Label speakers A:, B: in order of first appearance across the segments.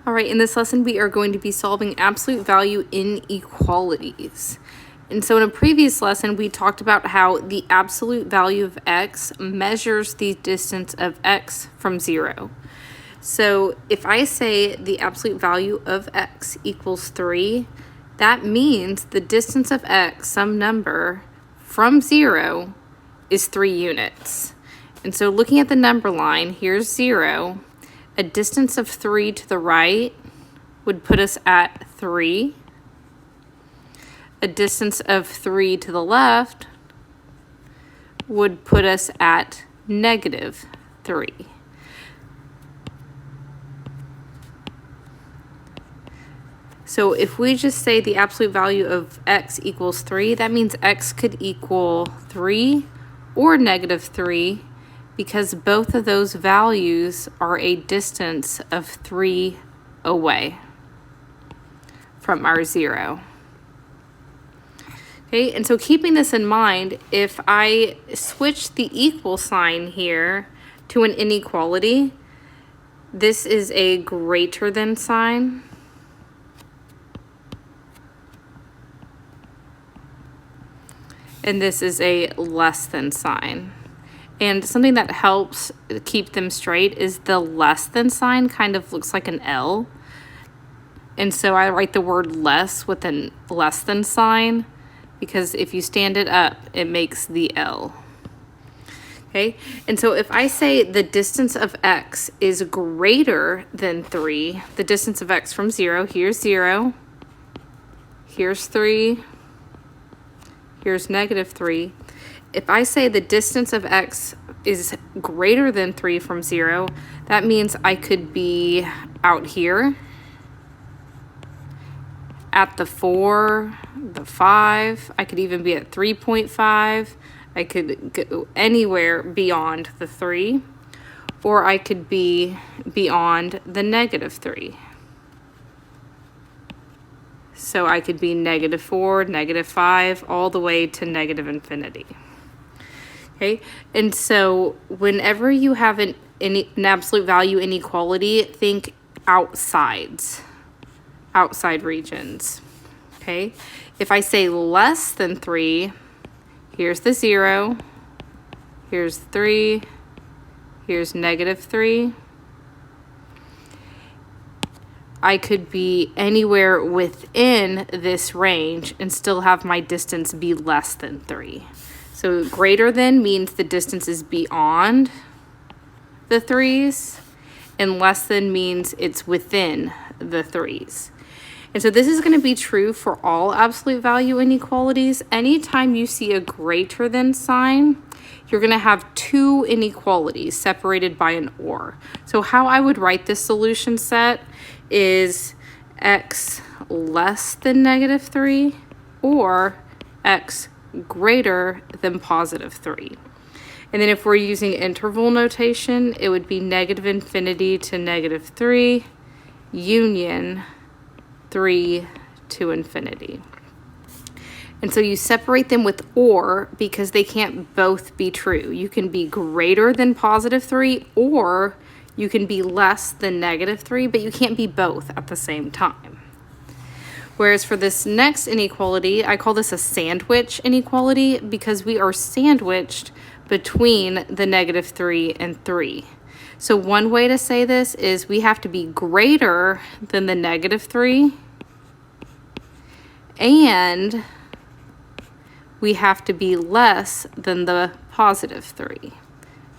A: All right, in this lesson, we are going to be solving absolute value inequalities. And so in a previous lesson, we talked about how the absolute value of x measures the distance of x from 0. So if I say the absolute value of x equals 3, that means the distance of x, some number, from 0 is 3 units. And so looking at the number line, here's 0. A distance of 3 to the right would put us at 3. A distance of 3 to the left would put us at negative 3. So if we just say the absolute value of x equals 3, that means x could equal 3 or negative 3, because both of those values are a distance of 3 away from our 0. Okay, and so keeping this in mind, if I switch the equal sign here to an inequality, this is a greater than sign. And this is a less than sign. And something that helps keep them straight is the less than sign kind of looks like an L. And so I write the word less with a less than sign, because if you stand it up, it makes the L. Okay, and so if I say the distance of x is greater than 3, the distance of x from 0, here's 0, here's 3, here's negative 3. If I say the distance of x is greater than 3 from 0, that means I could be out here at the 4, the 5. I could even be at 3.5. I could go anywhere beyond the 3, or I could be beyond the negative 3. So I could be negative 4, negative 5, all the way to negative infinity. Okay, and so whenever you have an absolute value inequality, think outside regions. Okay, if I say less than 3, here's the 0, here's 3, here's negative 3. I could be anywhere within this range and still have my distance be less than 3. So greater than means the distance is beyond the 3's, and less than means it's within the 3's. And so this is going to be true for all absolute value inequalities. Anytime you see a greater than sign, you're going to have two inequalities separated by an or. So how I would write this solution set is x less than negative 3 or x greater than positive 3. And then if we're using interval notation, it would be negative infinity to negative 3, union 3 to infinity. And so you separate them with or because they can't both be true. You can be greater than positive 3 or you can be less than negative 3, but you can't be both at the same time. Whereas for this next inequality, I call this a sandwich inequality because we are sandwiched between the negative 3 and 3. So one way to say this is we have to be greater than the negative 3 and we have to be less than the positive 3.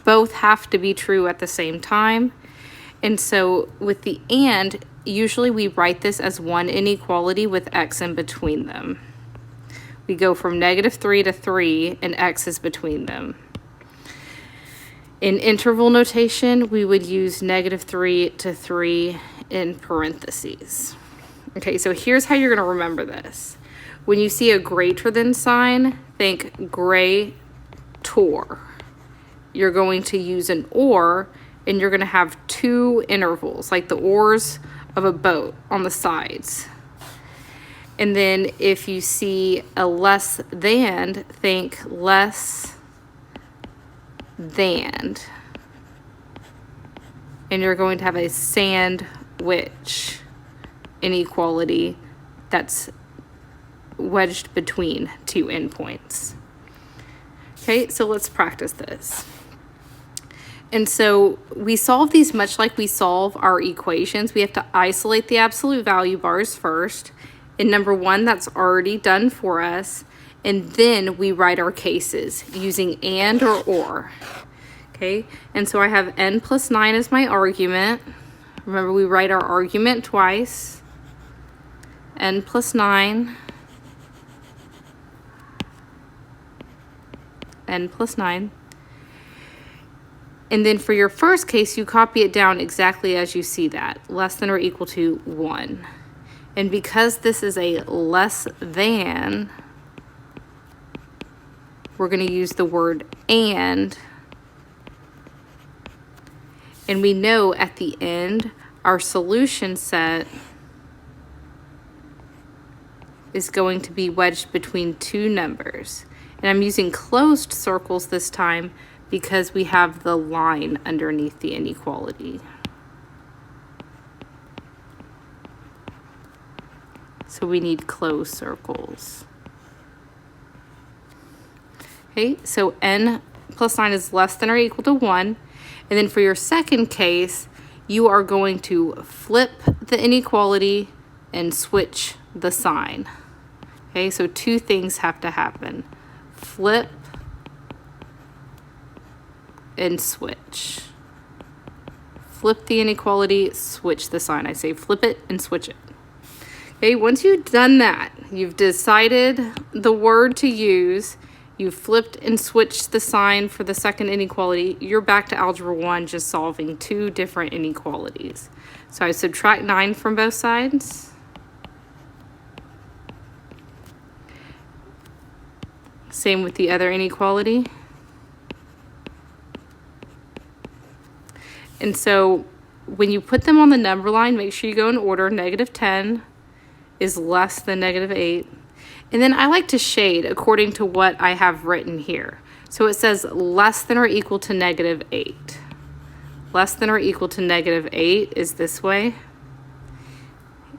A: Both have to be true at the same time. And so with the and, usually we write this as one inequality with x in between them. We go from negative 3 to 3 and x is between them. In interval notation, we would use negative 3 to 3 in parentheses. Okay, so here's how you're going to remember this. When you see a greater than sign, think greater. You're going to use an or, and you're going to have two intervals, like the oars of a boat on the sides. And then if you see a less than, think less than. And you're going to have a which inequality that's wedged between two endpoints. Okay, so let's practice this. And so we solve these much like we solve our equations. We have to isolate the absolute value bars first. In number one, that's already done for us. And then we write our cases using and or. Okay, and so I have n plus 9 as my argument. Remember, we write our argument twice. N plus 9. N plus 9. And then for your first case, you copy it down exactly as you see that, less than or equal to 1. And because this is a less than, we're going to use the word and we know at the end, our solution set is going to be wedged between two numbers. And I'm using closed circles this time because we have the line underneath the inequality. So we need closed circles. Okay, so n plus 9 is less than or equal to 1. And then for your second case, you are going to flip the inequality and switch the sign. Okay, so two things have to happen. Flip and switch. Flip the inequality, switch the sign. I say flip it and switch it. Okay, once you've done that, you've decided the word to use, you flipped and switched the sign for the second inequality, you're back to Algebra 1 just solving two different inequalities. So I subtract 9 from both sides. Same with the other inequality. And so when you put them on the number line, make sure you go in order. -10 is less than -8. And then I like to shade according to what I have written here. So it says less than or equal to -8. Less than or equal to -8 is this way.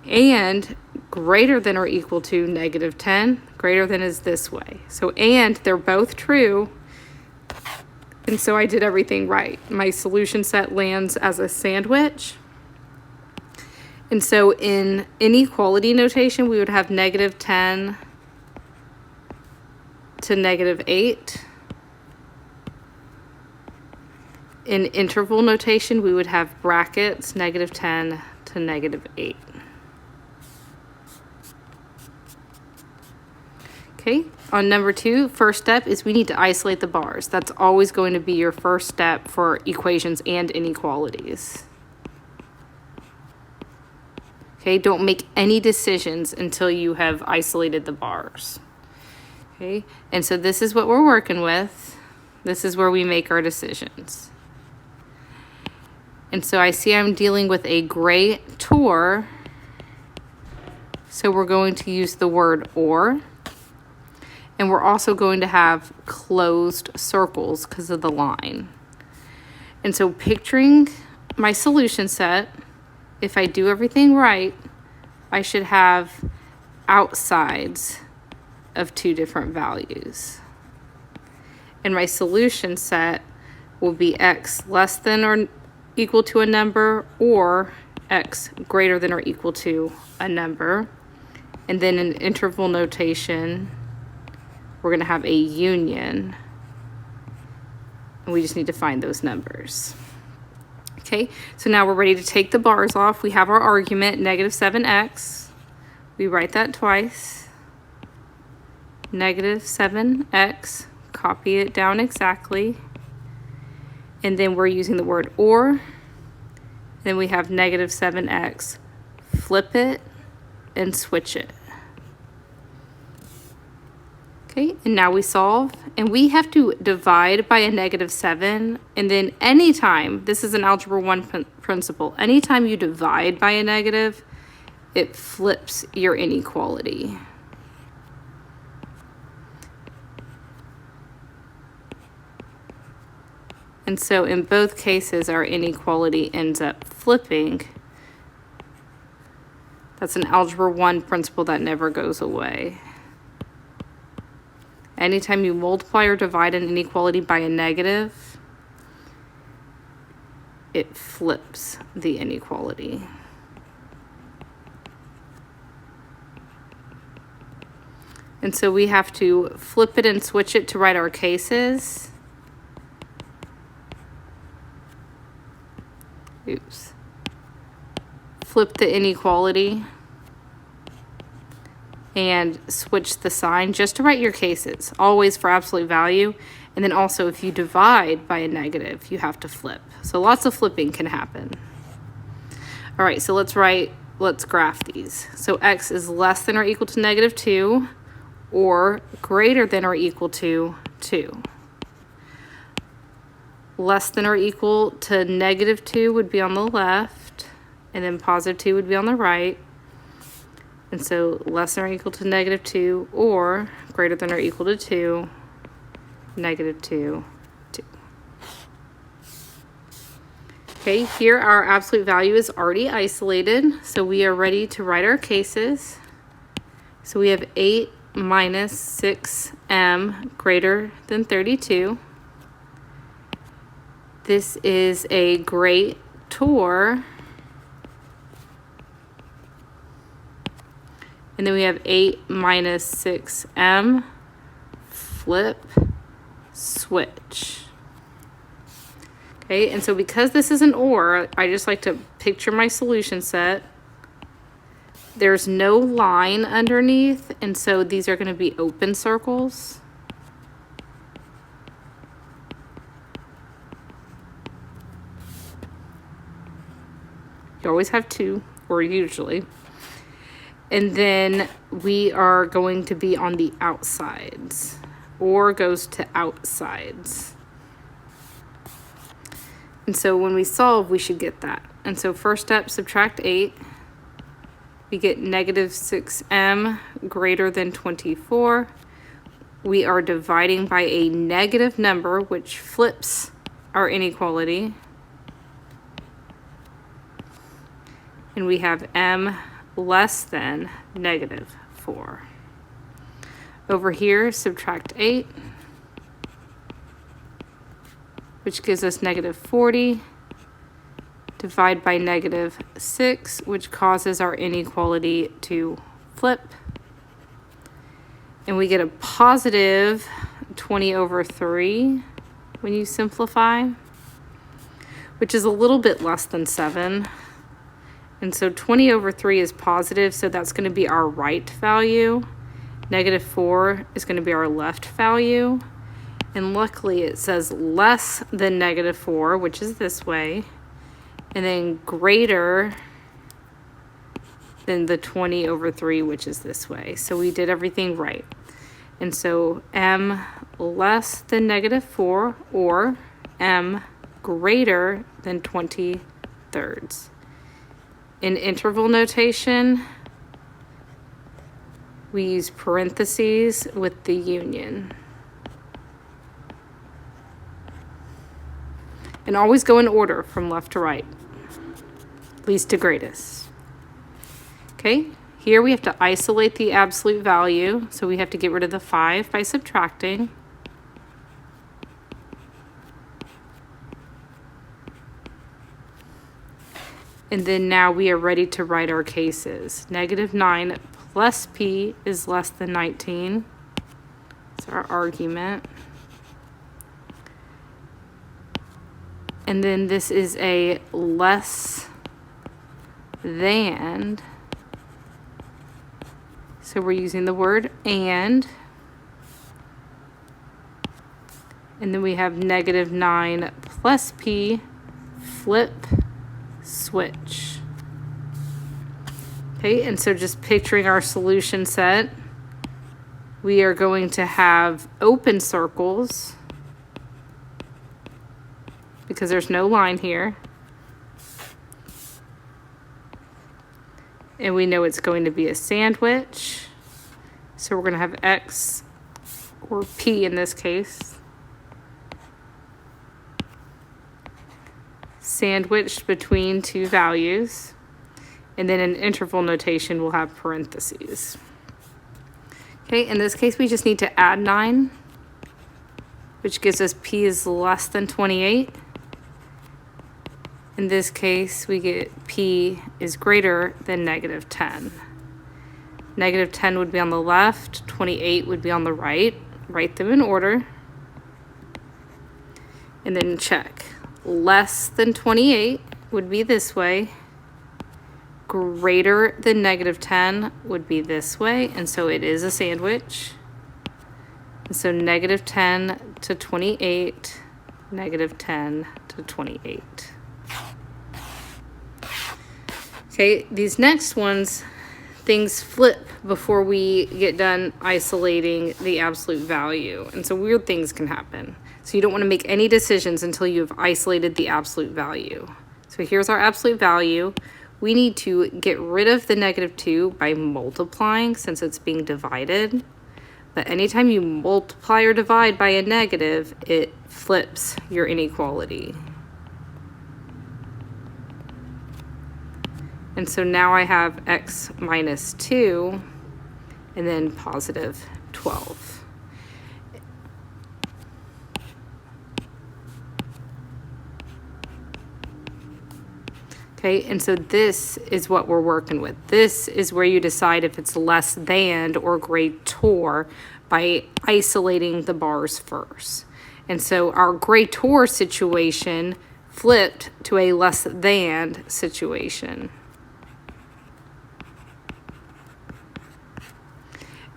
A: And greater than or equal to -10, greater than is this way. So, and they're both true. And so I did everything right. My solution set lands as a sandwich. And so in inequality notation, we would have -10 to -8. In interval notation, we would have brackets, -10 to -8. Okay, on number 2, first step is we need to isolate the bars. That's always going to be your first step for equations and inequalities. Okay, don't make any decisions until you have isolated the bars. Okay, and so this is what we're working with. This is where we make our decisions. And so I see I'm dealing with a gray tour. So we're going to use the word or. And we're also going to have closed circles because of the line. And so picturing my solution set, if I do everything right, I should have outsides of two different values. And my solution set will be x less than or equal to a number or x greater than or equal to a number. And then in interval notation, we're going to have a union. And we just need to find those numbers. Okay, so now we're ready to take the bars off. We have our argument, -7x. We write that twice. -7x, copy it down exactly. And then we're using the word or. Then we have -7x, flip it and switch it. Okay, and now we solve, and we have to divide by a -7, and then anytime, this is an Algebra 1 principle, anytime you divide by a negative, it flips your inequality. And so in both cases, our inequality ends up flipping That's an Algebra 1 principle that never goes away. Anytime you multiply or divide an inequality by a negative, it flips the inequality. And so we have to flip it and switch it to write our cases. Oops. Flip the inequality and switch the sign just to write your cases, always for absolute value. And then also if you divide by a negative, you have to flip. So lots of flipping can happen. All right, so let's graph these. So x is less than or equal to -2 or greater than or equal to 2. Less than or equal to -2 would be on the left, and then +2 would be on the right. And so less than or equal to -2 or greater than or equal to 2, -2, 2. Okay, here our absolute value is already isolated, so we are ready to write our cases. So we have 8 minus 6m greater than 32. This is a great tour. And then we have 8 minus 6m, flip, switch. Okay, and so because this is an or, I just like to picture my solution set. There's no line underneath, and so these are going to be open circles. You always have two, or usually. And then we are going to be on the outsides. Or goes to outsides. And so when we solve, we should get that. And so first step, subtract 8. We get -6m greater than 24. We are dividing by a negative number, which flips our inequality. And we have m less than -4. Over here, subtract 8, which gives us -40. Divide by -6, which causes our inequality to flip. And we get a positive 20/3 when you simplify, which is a little bit less than 7. And so 20/3 is positive, so that's going to be our right value. -4 is going to be our left value. And luckily it says less than -4, which is this way. And then greater than the 20/3, which is this way. So we did everything right. And so m less than -4 or m greater than 20/3. In interval notation, we use parentheses with the union. And always go in order from left to right, least to greatest. Okay, here we have to isolate the absolute value, so we have to get rid of the 5 by subtracting. And then now we are ready to write our cases. -9 plus p is less than 19. That's our argument. And then this is a less than. So we're using the word and. And then we have -9 plus p, flip, switch. Okay, and so just picturing our solution set, we are going to have open circles because there's no line here. And we know it's going to be a sandwich. So we're going to have x, or p in this case, sandwiched between two values. And then in interval notation, we'll have parentheses. Okay, in this case, we just need to add 9, which gives us p is less than 28. In this case, we get p is greater than negative 10. Negative 10 would be on the left, 28 would be on the right. Write them in order. And then check. Less than 28 would be this way. Greater than negative 10 would be this way, and so it is a sandwich. And so negative 10 to 28, negative 10 to 28. Okay, these next ones, things flip before we get done isolating the absolute value. And so weird things can happen. So you don't want to make any decisions until you've isolated the absolute value. So here's our absolute value. We need to get rid of the negative 2 by multiplying since it's being divided. But anytime you multiply or divide by a negative, it flips your inequality. And so now I have x minus 2 and then positive 12. Okay, and so this is what we're working with. This is where you decide if it's less than or greater by isolating the bars first. And so our greater situation flipped to a less than situation.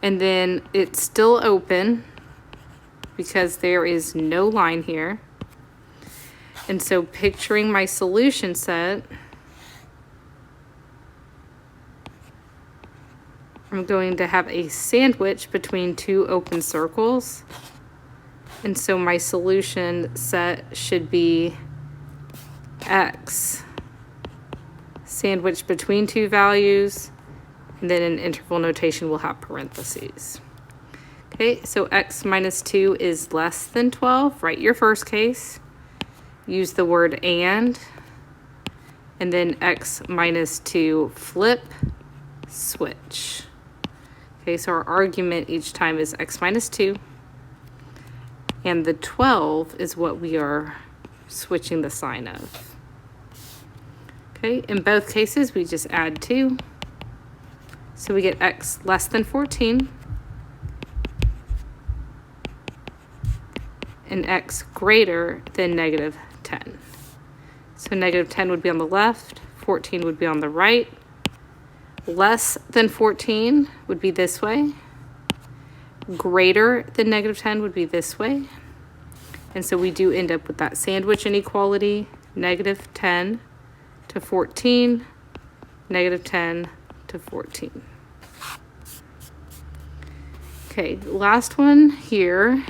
A: And then it's still open because there is no line here. And so picturing my solution set, I'm going to have a sandwich between two open circles. And so my solution set should be x sandwiched between two values, and then in interval notation we'll have parentheses. Okay, so x minus 2 is less than 12. Write your first case. Use the word and then x minus 2 flip, switch. Okay, so our argument each time is x minus 2. And the 12 is what we are switching the sign of. Okay, in both cases, we just add 2. So we get x less than 14. And x greater than negative 10. So negative 10 would be on the left, 14 would be on the right. Less than 14 would be this way. Greater than negative 10 would be this way. And so we do end up with that sandwich inequality, negative 10 to 14, negative 10 to 14. Okay, last one here.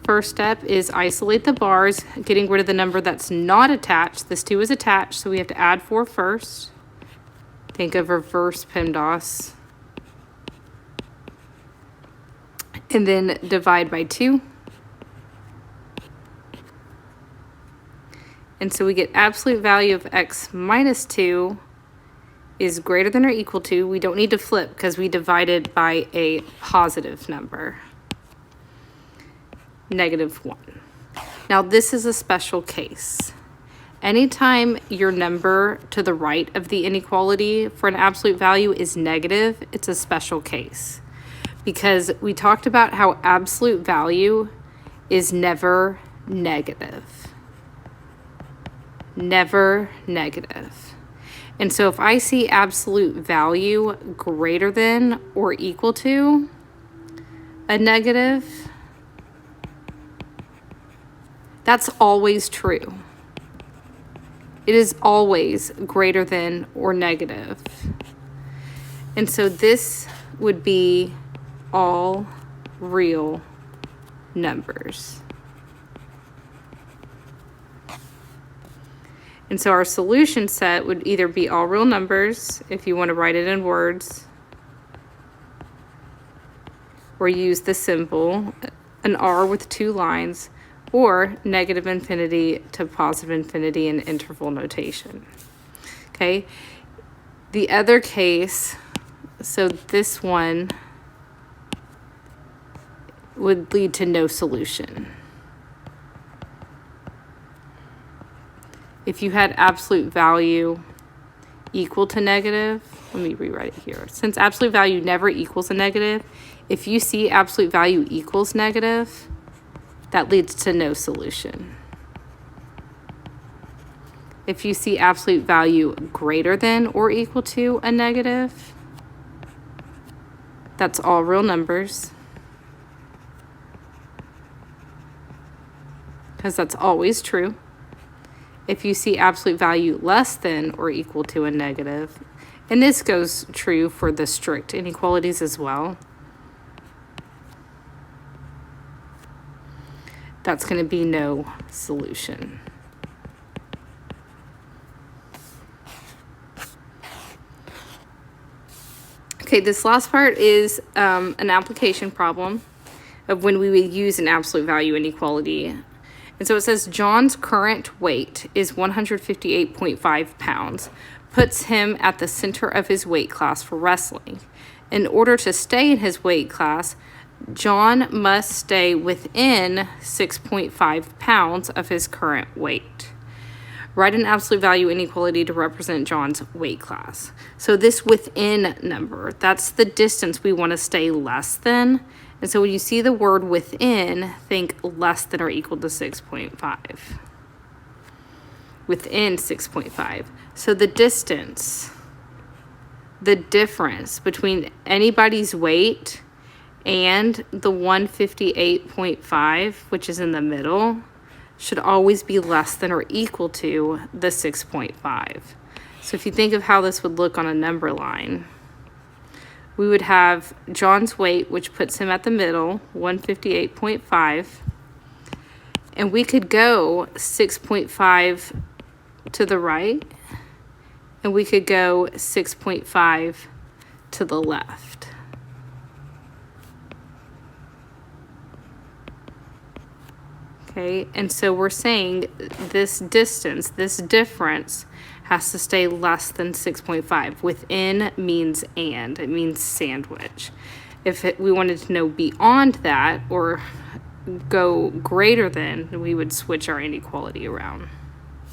A: First step is isolate the bars, getting rid of the number that's not attached. This 2 is attached, so we have to add 4 first. Think of reverse PEMDAS. And then divide by 2. And so we get absolute value of x minus 2 is greater than or equal to. We don't need to flip because we divided by a positive number. Negative 1. Now this is a special case. Anytime your number to the right of the inequality for an absolute value is negative, it's a special case. Because we talked about how absolute value is never negative. Never negative. And so if I see absolute value greater than or equal to a negative, that's always true. It is always greater than or negative. And so this would be all real numbers. And so our solution set would either be all real numbers, if you want to write it in words, or use the symbol, an R with 2 lines, or negative infinity to positive infinity in interval notation. Okay, The other case, so this one would lead to no solution. If you had absolute value equal to negative, let me rewrite it here. Since absolute value never equals a negative, if you see absolute value equals negative, that leads to no solution. If you see absolute value greater than or equal to a negative, that's all real numbers, because that's always true. If you see absolute value less than or equal to a negative, and this goes true for the strict inequalities as well, that's going to be no solution. Okay, this last part is an application problem of when we would use an absolute value inequality. And so it says John's current weight is 158.5 pounds, puts him at the center of his weight class for wrestling. In order to stay in his weight class, John must stay within 6.5 pounds of his current weight. Write an absolute value inequality to represent John's weight class. So this within number, that's the distance we want to stay less than. And so when you see the word within, think less than or equal to 6.5. Within 6.5. So the distance, the difference between anybody's weight and the 158.5, which is in the middle, should always be less than or equal to the 6.5. So if you think of how this would look on a number line, we would have John's weight, which puts him at the middle, 158.5. And we could go 6.5 to the right, and we could go 6.5 to the left. Okay, and so we're saying this distance, this difference, has to stay less than 6.5. Within means and, it means sandwich. If we wanted to know beyond that or go greater than, we would switch our inequality around.